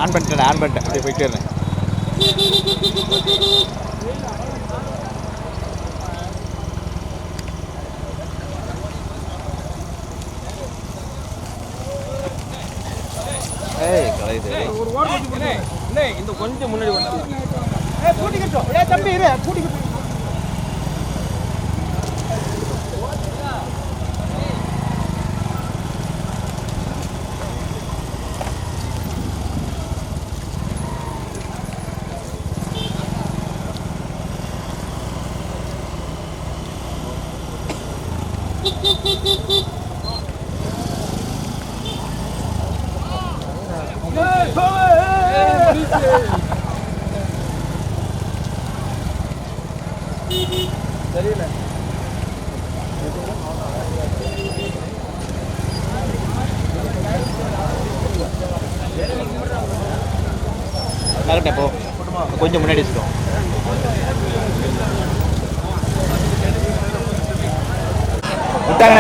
On பண்ணிட்டேன் அப்படியே போயிட்டு வரேன். ஒரு வாரம் இந்த கொஞ்சம் முன்னாடி கூட்டிக்கிட்டோம் தம்பி கூட்டிக்கிட்டோம். தெரியல கரெக்டா போ கொஞ்சம் முன்னாடி வச்சுக்கோம். விட்டாங்க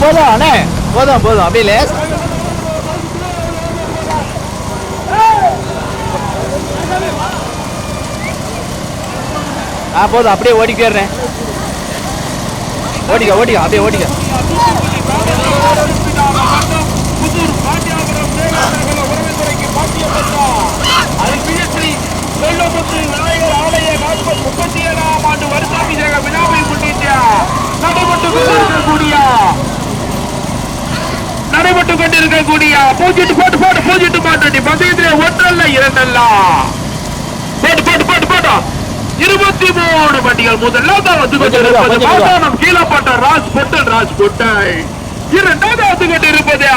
போதும் அண்ணே போதும் அப்படியே லேஸ் போதும் அப்படியே ஓடிக்கிறேன். ஓடிக்க அப்படியே ஓடிக்க. நடைபெற்று கொண்டிருக்கக்கூடிய பூஜ்ஜிட்டு மாட்டு பந்தயத்திலே ஒன்றல்ல இரண்டல்ல 23 வண்டிகள் முதலாவது வந்து கொண்டிருப்பது கீழப்பட்ட ராஜ் பொட்டை இரண்டாவது கொண்டிருப்பது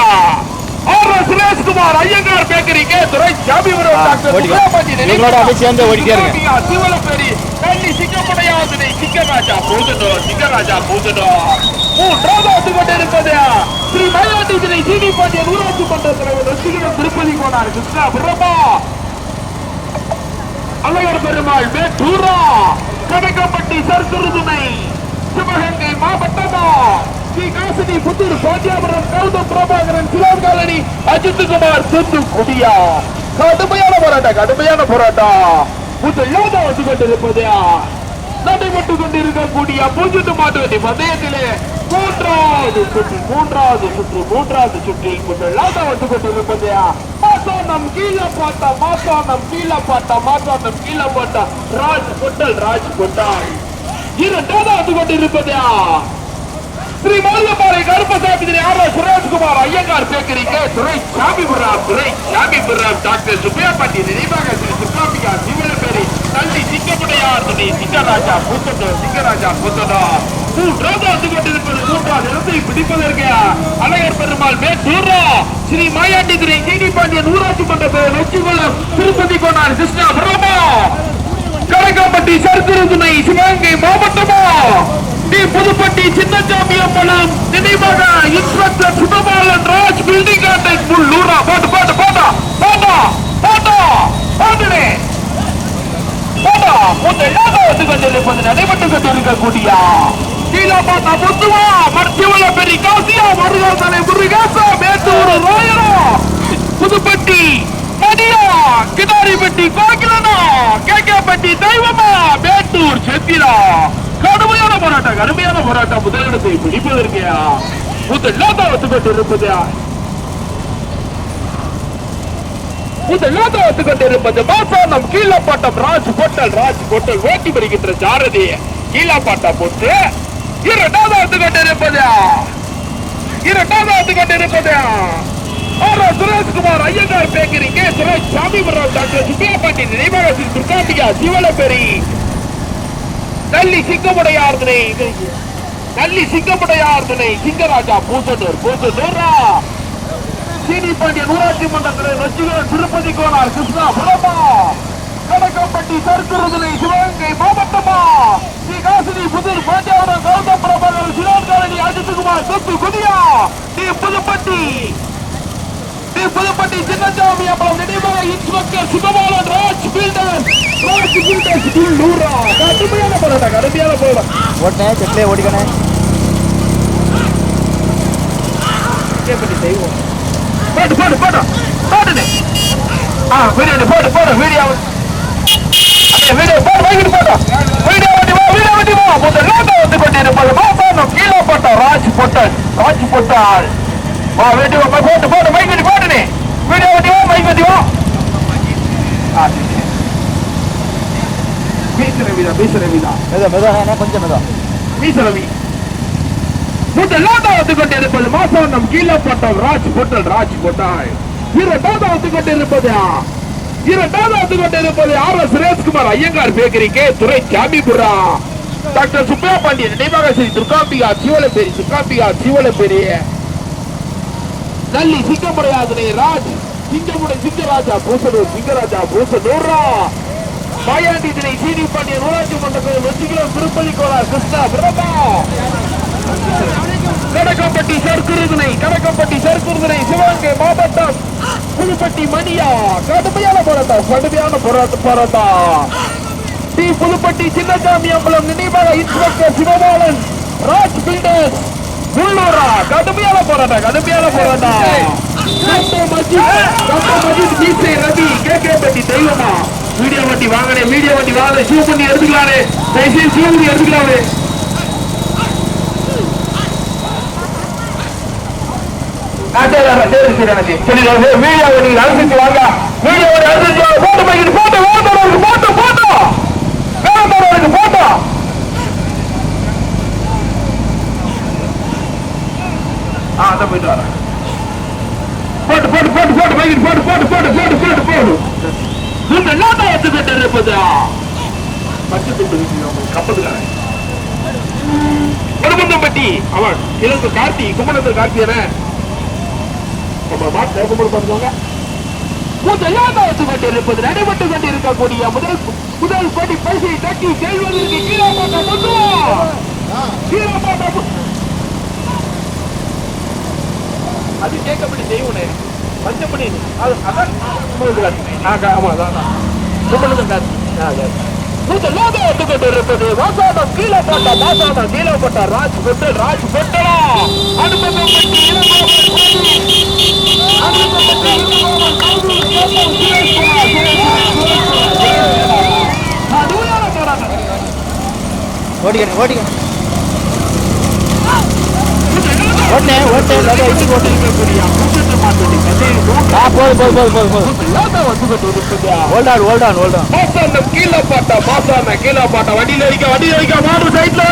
சுரேஷ்குமார் ஐயங்கார் பேக்கரி கே துரை சாமிபுரம் சிவலப்பேரி கள்ளி சிங்கப்படையாதனை சிங்கராஜா பூஜனோ மூன்றாவது கொண்டிருப்பது ஸ்ரீ மயிலாடுதுறை சீனி பாண்டியன் ஊராட்சி மன்ற தலைவர் ரசிகரம் திருப்பதி கோனார் கிருஷ்ணா பிரமா அழகர் பெருமாள் மேட்டூரா கனகப்பட்டி சர்க்குருதுணை சிவகங்கை மாவட்டமா ஸ்ரீ காசினி புத்தூர் பாண்டியாபுரம் கௌதம் பிரபாகரன் சிவாங்காலனி அஜித்குமார் தூத்துக்குடியா கடுமையான போராட்டம் முதலாவது வந்து கொண்டிருப்பது நடைபெற்று கொண்டிருக்கக்கூடிய பூஜ்ஜிட்டு மாட்டு பந்தயத்திலே மூன்றாவது சுற்றில் முதலாவது வந்து கொண்டிருப்பது மாசானம் கீழே பாட்டா ராஜ் கொட்டாய் இரண்டாவது கொண்டிருப்பது ஸ்ரீ மல்லபாறை கருப்பசாமி சுரேஷ்குமார் ஐயங்கார் பேக்கரி கே துரை சாமிபுரம் டாக்டர் சுப்பையா பாட்டி நினைவாக ஸ்ரீ சுப்பிரமணியா சிவலப்பேரி தள்ளி சிங்கப்படையார் துணை சிங்கராஜா பூத்தடா மூன்றாவது கொண்டிருப்பது மூன்றாவது இடத்தை பிடிப்பதற்கு அழகர் பெருமாள் மேட்டூரா ஸ்ரீ மாயாண்டிதுரை சீனி பாண்டியன் ஊராட்சி மன்ற நொச்சிகுளம் திருப்பதி கோனார் கிருஷ்ணா பிரமா கனகப்பட்டி சர்க்குருதுணை சிவகங்கை மாவட்டமா புதுப்பட்டி சின்னசாமி அம்பலம் நினைவாக இன்ஸ்பெக்டர் சுடபாலன் ராஜ் பில்டிங் கான்ட்ராக்ட் முள்ளூரா நடைபெற்று கொண்டிருக்கக்கூடிய கீழப்பாட்டா முத்துவா மர்த்திவள பெரிய காசியா மருதனை முருகேசா மேட்டூர் ராயரா புதுப்பட்டி மடியா கிடாரிப்பட்டி கோகிலனா கேகேப்பட்டி தெய்வமா மேட்டூர் செந்திலா கடுமையான போராட்டம் முதலிடத்தை பிடிப்பதற்கு முதலாவது கொண்டிருப்பது மாசானம் கீழப்பாட்டம் ராஜ் பொட்டல் ஓட்டி வருகின்ற சாரதி கீழப்பாட்டம் போட்டு இரண்டாவது கொண்டிருப்பது Sureshkumar Iyengar bakery K Suresh Samipuram doctor Subbiah பாட்டி நினைவாக ஸ்ரீ துர்காம்பிகா சிவலப்பேரி நல்லி சிங்கப்படையார்தனை சிங்கராஜா பூசனூரா சீனி பாண்டியன் ஊராட்சி மன்றத்தில் நொச்சிகுளம் திருப்பதி கோனார் கிருஷ்ணா புரமா கனகப்பட்டி சர்க்குருதுணை சிவகங்கை மாவட்டமா ஸ்ரீ காசினி புதூர் பாண்டியாபுரம் கௌதம் பிரபாகரன் சிவாங்காலனி அஜித்குமார் தூத்துக்குடியா புதுப்பட்டி சின்னசாமி அப்புறம் நினைவாக இன்ஸ்பெக்டர் சுகபாலன் ராஜ் பில்டர் கடுமையான போராட்டம் கடுமையான போராட்டம் ஓட்டனே செட்லே ஓடிக்கணே செய்வோம் போட்டு போட்டு போட்டோம் போட்டுனே வீடியோ போட்டு போட்டு வீடியோ வீடியோ போட்டு வாங்கிட்டு போட்டோம் வீடியோ வண்டி வா முதல் லோட்டா வந்து கொண்டிருப்பது மாசானம் கீழே போட்டோம் ராஜ் போட்டால் வா வீடியோ போட்டு போட்டு மைக் வண்டி போட்டுனே வீடியோ வண்டி வா மைக் வண்டி வா மீசரவிதா மெதுவா கொஞ்சம் மெதுவா மீசரவி முதல் லோட்டா வந்து கொண்டிருப்பது மாசானம் கீழே போட்டோம் ராஜ் போட்டால் இரண்டாவது வந்து கொண்டிருப்பது RS. Sureshkumar Iyengar bakery K துறை சாமிபுரா டாக்டர் சுப்பையா பாண்டியன் நினைவாக ஸ்ரீ துர்காம்பிகா சிவலப்பேரி நல்லி சிங்கமுடையாதனை ராஜ் சிங்கராஜா பூசனூரா மாயாண்டி தினை சீனி பாண்டியன் ஊராட்சி மன்றத்தில் வெற்றிகளும் திருப்பதி கோளார் கிருஷ்ணா பிரபா கடக்கம்பட்டி சர்க்குருதனை சிவகங்கை மாவட்டம் புதுப்பட்டி மணியா கடுமையான போராட்டம் டி புதுப்பட்டி சின்னசாமி அம்பலம் நினைவாக இன்ஸ்பெக்டர் சிவபாலன் ராஜ் பில்டர்ஸ் உள்ளூரா கடுமையான போராட்டம் ரவி கேகேபட்டி தெய்வமா வீடியோ வண்டி வாங்கினே ஷூ பண்ணி எடுத்துக்கலானே ஷூ பண்ணி எடுத்துக்கலாமே கப்பலுக்காரன் அவன் இலக்கு கார்த்தி கும்பலத்தில் கார்த்தியன நடைபெற்று கொண்டிருக்கக்கூடிய முதல் கோடி பரிசை தட்டி செல்வதற்கு அது கேட்கப்படி செய்வனே பஞ்சப்படி கொண்டிருப்பது மாசானம் கீழே போட்ட ராஜ் பொட்டலா ஓடிக்கணும் கீழே பாட்டா வண்டியில அடிக்க மாடு சைட்ல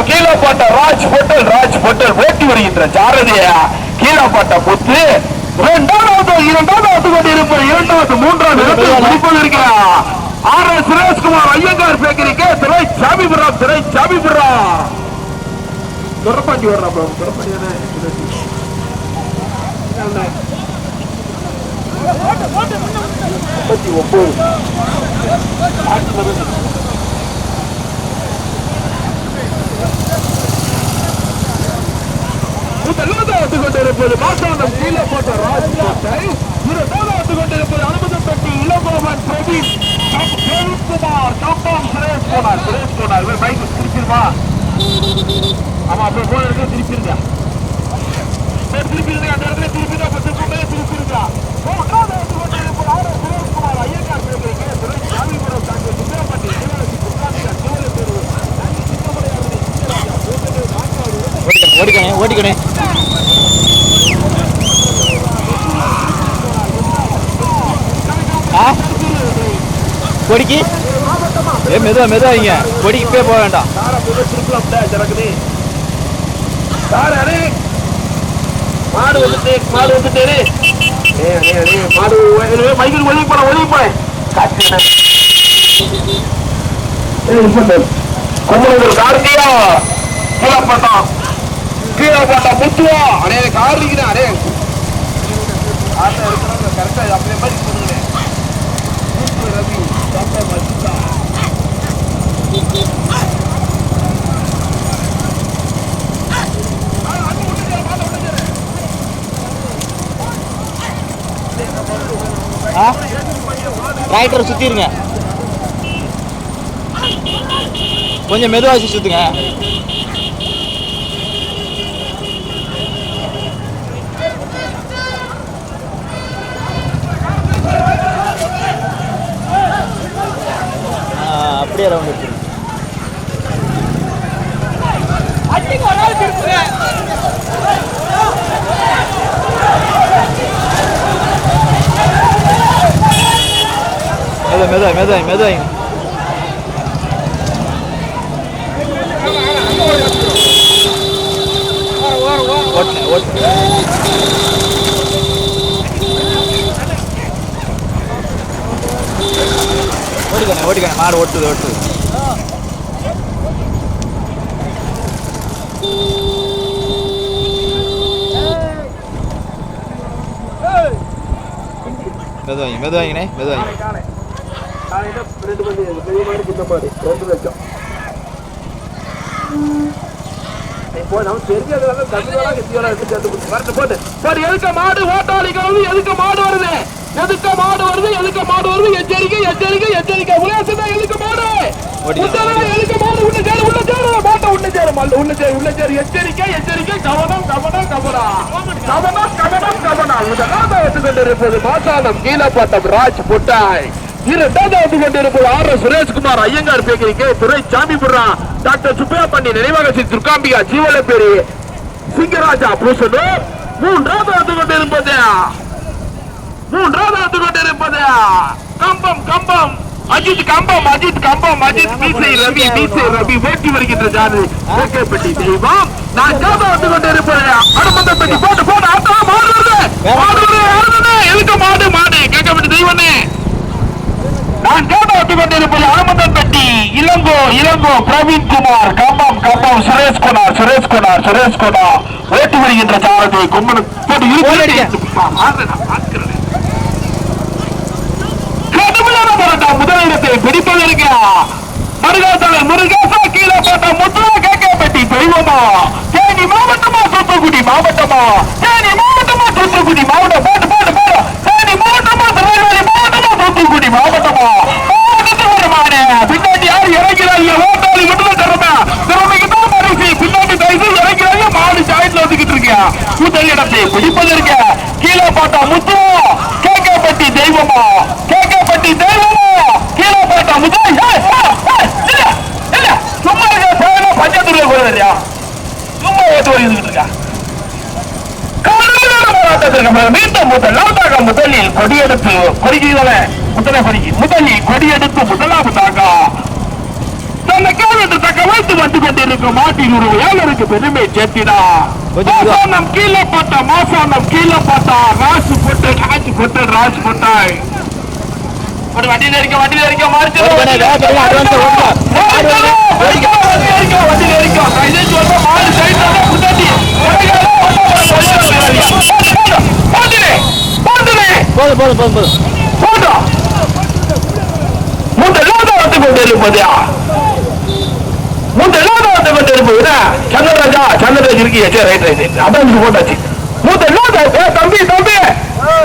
கீழே போட்ட ராஜ் பொட்டல் ஓட்டி வருகின்ற சாரதியா கீழே போட்ட புத்து இரண்டாவது மூன்றாவது இடத்தில் முடிப்பது இருக்கிறார் RS. Sureshkumar Iyengar bakery K துறை சாமிபுரா துரப்பாண்டி வர்றான் 39 கொண்டிருப்பது மாசானம் கீழே போட்ட ராஜ்கோட்டை 2 கொண்டிருப்பது அனுமதப்பட்டி இளங்கோவன் பிரவீன் குமார் சுரேஷ் கோனார் பைக் திருப்பிடுமா ஆமா அப்படியே போன இடத்துல திருப்பிருங்க அந்த இடத்துல திருப்பிடுங்க திருப்பிருங்க 3வது கொண்டிருப்பது ஆர்.எஸ். சுரேஷ்குமார் ஐயங்கார் பேக்கரி துறை சாமிபுரம் டாக்டர் சுப்பையாபட்டி ஓடிக்கணே கொடிக்கு மெதுவாங்க கொடிக்கு போய் போக வேண்டாம் மாடு வந்துட்டே மாடு மைக்கில் ஒதுங்கி போய் கார்த்தியா கீழே போட்டா முத்துவா அடே கார் இருக்கிறேன் அடே கரெக்டா அப்படியே மாதிரி சொல்லுங்க ரவி டிராக்டர் சுத்திருங்க, கொஞ்சம் மெதுவாக சுத்துங்க. அப்படியே ரவுண்ட் எடுத்துருங்க. மெதுவாய் ஓட்டிக்கணே மாடு ஓட்டுது. மெதுவாங்கண்ணே. எதுக்க மாடு ஓட்டாளிகள் எதுக்க மாடு வருது, எதுக்க மாடு வருது, எதுக்க மாடு வருது, எச்சரிக்கை எச்சரிக்கை எச்சரிக்கை. உலகத்துல எதுக்க மாடு, எதுக்க மாடு உள்ள சேரு மாட்டை உள்ள சேரு எச்சரிக்கை எச்சரிக்கை. கவனம் கவனம் கவனம் கவனம் கவனம் கவனம். முதலாவது வந்து கொண்டிருப்பது மாசாலம் கீழப்பட்டம் ராஜ் பொட்டாய். இரண்டாவது கொண்டிருப்பது R Sureshkumar Iyengar bakery K Durai Samipura doctor Subbaiah பண்ணி நினைவாக ஸ்ரீ துர்காம்பிகா ஜீவலப்பேரி சிங்கராஜா பூசனூர். மூன்றாவது கொண்டிருப்பது கம்பம் அஜித் மீசை ரவி ஓட்டி வருகின்ற ஜாதி ஓகேப்பட்டி தெய்வம். நான் வந்து கொண்டிருப்பது அனுமந்தப்பட்டி போட்டு எதுக்கு மாடு கேட்கப்பட்ட தெய்வனே. நான் வந்து கொண்டிருப்பது அனுமந்தப்பட்டி இளங்கோ பிரவீன்குமார் கம்பம் சுரேஷ்குமார் ஓட்டி வருகின்ற ஜாதி கொம்பனு போட்டு முதலிடத்தை பிடிப்பதற்கு மருகாத்தலை முருகேசா கீழே போட்ட முத்துவ கேட்கப்பட்டி தெய்வமா. தேனி மாவட்டமா தூத்துக்குடி மாவட்டமா, தேனி மாவட்டமா தூத்துக்குடி மாவட்டம் தேனி மாவட்டமா திருநெல்வேலி மாவட்டமா தூத்துக்குடி மாவட்டமா. பின்னாடி யாரு இறங்கிறாங்க, ஓட்டாளி மட்டும் திறமைக்கு தான் பரிசு. பின்னாடி பரிசு இறங்கிறாங்க, மாடு சாயத்துல வந்துகிட்டு இருக்க. முதலிடத்தை பிடிப்பதற்கு கீழே போட்ட முத்துவ கேட்கப்பட்டி தெய்வமா கீழே போட்டா முதல் சும்மா இருக்க பஞ்சாயத்துல போறியா, சும்மா ஓட்டு வருகிட்டு இருக்கா. மீண்டும் முதலில் கொடியெடுத்து முதலாவதாக தன்னை கேட்டு தக்க வைத்து வந்து கொண்டிருக்கும் மாட்டின் ஒரு ஏழருக்கு பெருமை சேர்த்தினா. மாசானம் கீழே போட்டா ராசு போட்டாய். வண்டியில இருக்க மாறிச்சு சந்திரராஜா இருக்கு அதான் போட்டாச்சு. தம்பி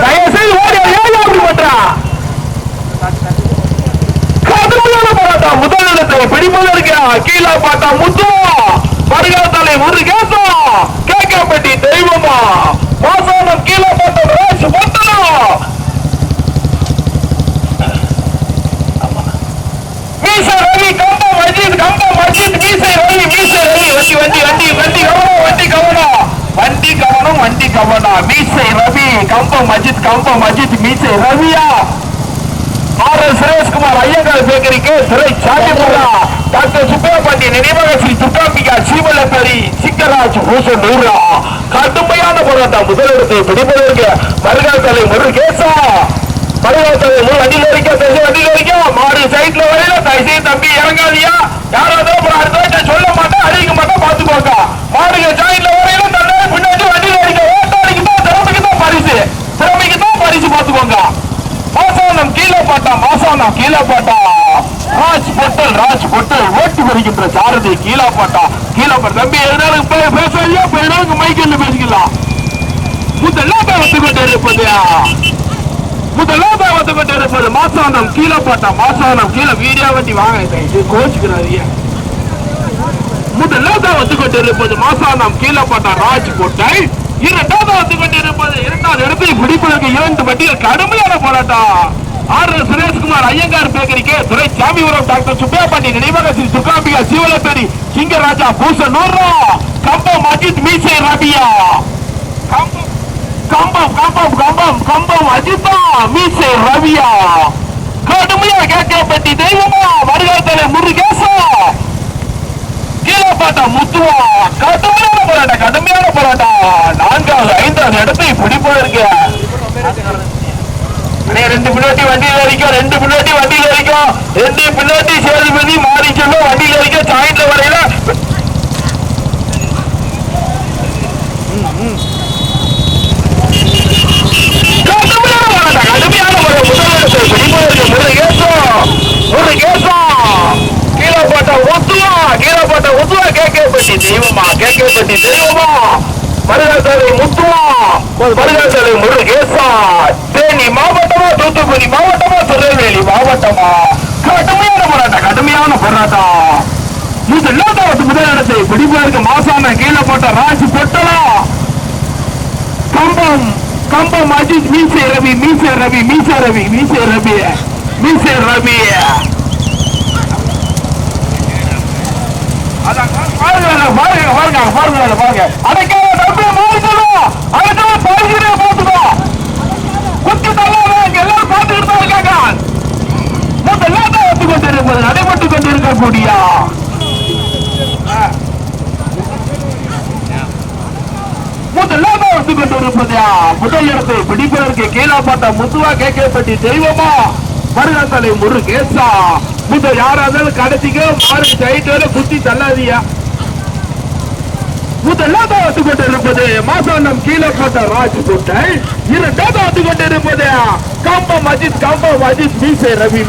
தயவு செய்து ஓடி அப்படி பண்றா. முதலிடத்தை பிடிப்பதற்கு கீழே பார்த்தா முத்துவா மருகாத்தலை முருகேசா கேட்கப்பட்டி தெய்வமா. மாசானம் கீழே பார்த்தா ராஜ் பொட்டனா. மீசை ரவி கம்பம் அஜித் மீசை ரவி வண்டி கவனம் மீசை ரவி கம்பம் அஜித் மீசை ரவியா. ஆர் சுரேஷ்குமார் ஐயங்கார் பேக்கரிக்கு துறை சாமிபுரா டாக்டர் சுப்பையா பண்ணி நினைவாக ஸ்ரீ துர்காம்பிகா ஜீவலப்பேரி சிங்கராஜ் பூசனூரா. கடுமையான போராட்டம். முதலிடத்தை பிடிப்பதற்கு மருகாத்தலை முருகேசா வண்டியில இருக்க மாடு சைட்ல வரையில தயசே தம்பி இறங்காதியா. யாராவது அடுத்த சொல்ல மாட்டேன், அடிக்க மாட்டேன், பாத்துக்கோங்க. மாடுங்க சைட்ல வரையில தன்னை பின்னாடி வண்டியில இருக்க ஓட்டாளிக்கு தான் திறமைக்கு தான் பரிசு பாத்துக்கோங்க. மாசானம் கீழே போட்டா ராஜ் பொட்டல் ஓட்டி வருகின்ற சாரதி கீழே போட்டா தம்பி எதனாலும் பேசுறியா மைக்கேல்ல பேசிக்கலாம். முதல்ல வந்து கொண்டு இருப்பது கொண்டிருப்பது மாசானம் கீழப்பட்ட மாசானம் கீழே வீடியோ வண்டி வாங்க கோச்சுக்கிறாரு. முதலாவது வந்து கொண்டிருப்பது மாசானம் கீழப்பட்ட ராஜ்கோட்டை. இரண்டாவது வந்து கொண்டிருப்பது இரண்டாவது இடத்தை பிடிப்பதற்கு 2 வண்டிகள் கடுமையான போராட்டம். ஆர் சுரேஷ்குமார் ஐயங்கார் பேக்கரிக்கு துறை சாமிபுரம் டாக்டர் சுப்பையாபாண்டி நினைவகத்தில் துர்காம்பிகா சிவலப்பேரி சிங்கராஜா பூசனூர் கம்பம் அஜித் மீசை ரபியா. கம்பம் கம்பம் கம்பம் கம்பம் அஜிதா மீசை ரவியா. கடுமையா கேட்கப்பட்டி தெய்வமா வருகாத்தலை முருகேசா கீழப்பாட்டா முத்துவா. கடுமையான போராட்டம் 4வது 5வது இடத்தை பிடிப்பதற்கு 2 பின்னாடி வண்டியில் வரைக்கும் 2 பின்னாடி வண்டியில் வரைக்கும் 2 பின்னாடி சேதுபதி மாறி சொல்லும் வண்டியில் வரைக்கும் சாயந்தர வரையில கடுமையான முதலிடத்தை பிடிப்பதற்கு கீழப்பட்ட ஒத்துவா கேட்கப்பட்டி தெய்வமா மருகாத்தலை முத்துவா மருகாத்தலை முருகேசா. தேனி மாவட்டமா தூத்துக்குடி மாவட்டமா திருநெல்வேலி மாவட்டமா கடுமையான போராட்டம். முதலிடத்தை பிடிப்பதற்கு மாசான கீழப்பட்ட ராஜ் பொட்டலா கம்பம் அஜித் மீசை ரவி. நடைபெற்றுக் கொண்டிருக்கக்கூடிய முதல் இடத்தை பிடிப்பதற்கு கீழப்பட்ட முத்துவா கேட்கப்பட்டி தெய்வமா மருகாத்தலை முருகேசா. முதல் யாரா இருந்தாலும் கடைசிக்கு மாறு சைட்டோட குத்தி தள்ளாதியா. முதலாவது வந்து கொண்டிருப்பது மாசானம் கீழப்பட்ட ராஜ்கோட்டை. இரண்டாவது வந்து கொண்டிருப்பது கம்பம் அஜித் மீசை ரவி.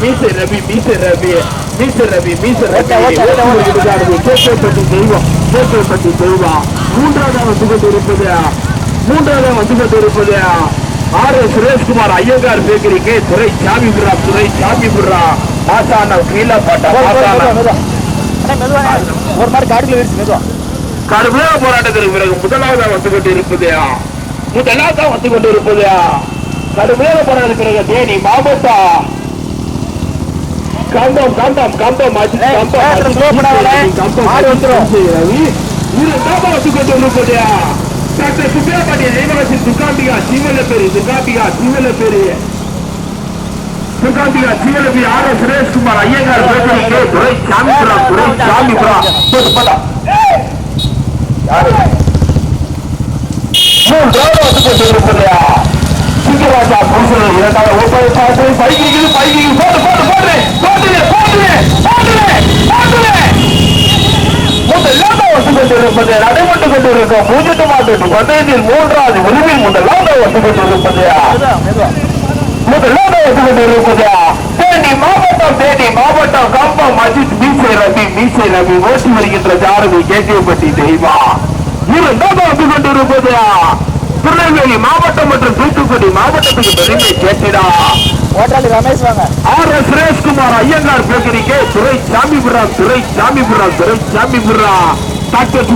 மூன்றாவது வந்து கொண்டிருப்பது ஆர் சுரேஷ்குமார் ஐயங்கார் பேக்கரிக்கு துறை சாமிபுரா மாசானம் கீழப்பட்ட ஒரு மாதிரி காடுல வீழ்ச்சி மெதுவா கடுமையான போராட்டத்திற்கு பிறகு முதலாவது வந்து கொண்டிருப்பது கடுமையான போராட்டத்திற்கு பிறகு தேனி மாவட்டம் கம்பம் வந்து கொண்டிருப்பது டாக்டர் சுப்பையாபாண்டி நினைவகத்தில் துர்காம்பிகா சிவலபி ஆர் சுரேஷ்குமார் ஐயங்கார் பேக்கரிக்கு துறை சாமிபுரா. மூன்றாவது வந்து கொண்டிருப்பது சிங்கராஜா பூசனூர். இரண்டாவது பைக்கில் கொண்டிருப்பது நடைபெற்றுக் கொண்டிருக்கும் 0 மாட்டு பந்தயத்தில் 3வது விரும்பில் முதலாவது வந்து கொண்டிருப்பது தேனி மாவட்டம் கம்பம் அஜித் மீசை ரவி ஓட்டி வருகின்ற ஜாரதி கேட்கப்பட்டி தெய்வா. இரண்டாவது வந்து கொண்டிருப்பது திருநெல்வேலி மாவட்டம் மற்றும் தூத்துக்குடி மாவட்டத்துக்கு பெருமை கேட்டிடா ரமேஷ் வாங்க. ஆர் சுரேஷ்குமார் ஐயங்கார் பேக்கரிக்கு துறை சாமிபுரா டாக்டர்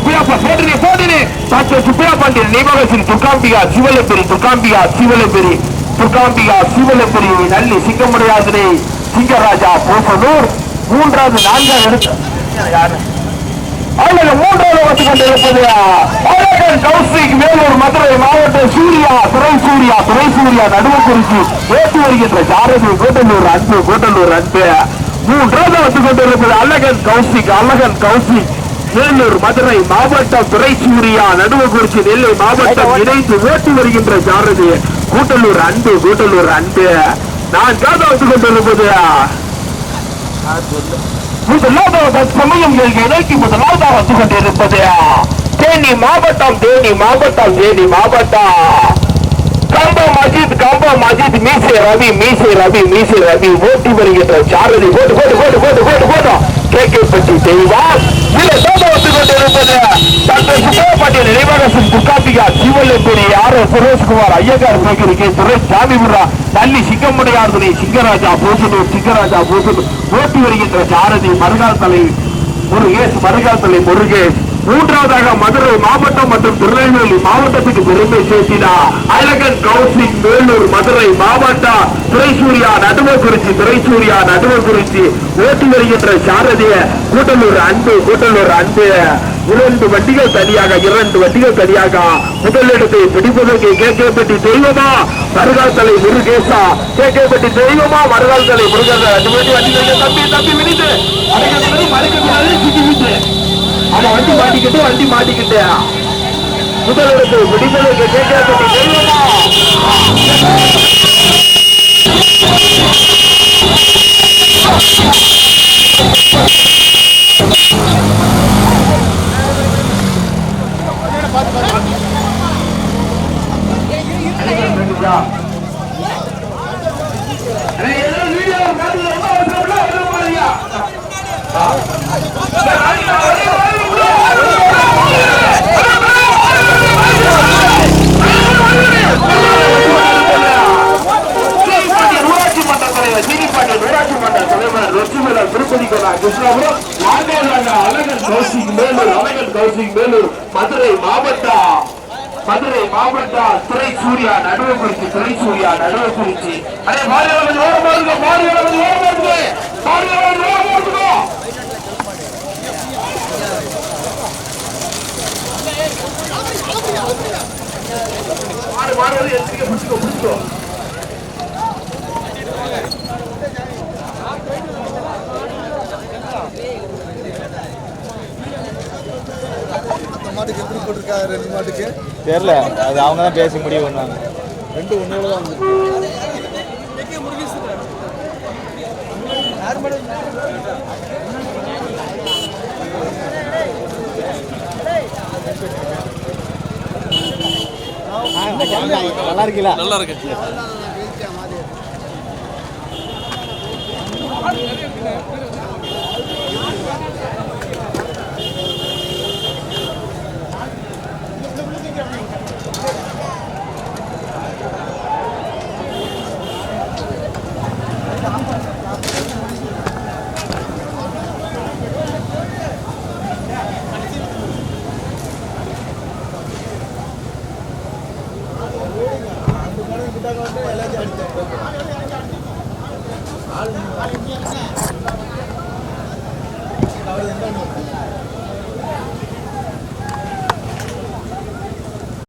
சுப்பையாபாண்டி நினைவகத்தில் துர்காம்பிகா சிவலப்பெரி நல்லி சிங்கமுடையாதிரை சிங்கராஜா பூசனூர். மூன்றாவது 4வது எடுத்து மூன்றாவது வந்து கொண்டிருப்பது அழகன் கௌசிக் வேலூர் மதுரை மாவட்டம் துறை சூர்யா நடுவக்குறிச்சி ஏற்றி வருகின்ற சாரதி கூட்டலூர் அன்பு. மூன்றாவது வந்து கொண்டிருப்பது அழகன் கௌசிக் வேலூர் மதுரை மாவட்டம் துறை சூர்யா நடுவக்குறிச்சி நெல்லை மாவட்டம் இணைந்து ஓட்டி வருகின்ற சாரதி கூட்டலூர் அன்பு. 4வது வந்து கொண்டிருப்பது முதலாவது சமயம் இணைக்கு முதலாவதாக வந்து கொண்டிருப்பது தேனி மாவட்டம் கம்பம் அஜித் மீசை ரவி ஓட்டி வருகின்ற சாரதி கேட்கப்பட்டி தெய்வா. வந்து கொண்டிருப்பது டாக்டர் சுப்பிரபாண்டிய நினைவகத்தின் துக்காப்பிகா சிவல்லப்பேரி ஆர் சுரேஷ்குமார் ஐயங்கார் சேகரிக்கை துறை சாமிபுரா தள்ளி சிங்கமுடையார் துணை சிங்கராஜா போசனூர் ஓட்டி வருகின்ற சாரதி மருகால் தலை முருகேஷ் மூன்றாவதாக மதுரை மாவட்டம் மற்றும் திருநெல்வேலி மாவட்டத்துக்கு பெருமை சேர்த்தினார் அழகன் கவுன்சிலிங் வேலூர் மதுரை மாவட்டம் துறைசூரியா நடுவக்குறிச்சி ஓட்டி வருகின்ற சாரதிய கூட்டலூர் அன்பு 2 வண்டிகள் தனியாக முதலிடத்தை பிடிப்பதற்கு கேகேபட்டி தெய்வமா மருகால் தலை முருகேசா கேகேபட்டி தெய்வமா மருகால் தலை முருகேசா 2 வண்டிகள் தம்பி வினித்து வண்டி மாட்டிக்கிட்டு முதலிடத்தை பிடிப்பதற்கு கேகேபட்டி தெய்வமா மதுரை மாவட்டம் துறைசூரியா நடுவக்குறிச்சி அதே பிடிச்சிக்கோ மாட்டுக்கு எப்படி போட்டிருக்கா 2 மாட்டுக்கு தெரியல, அது அவங்க தான் பேசி முடிவு பண்ணுவாங்க. 2 ஒன்னோட தான் வந்து நல்லா இருக்கீங்களா? நல்லா இருக்கு. எல்லாத்தையும்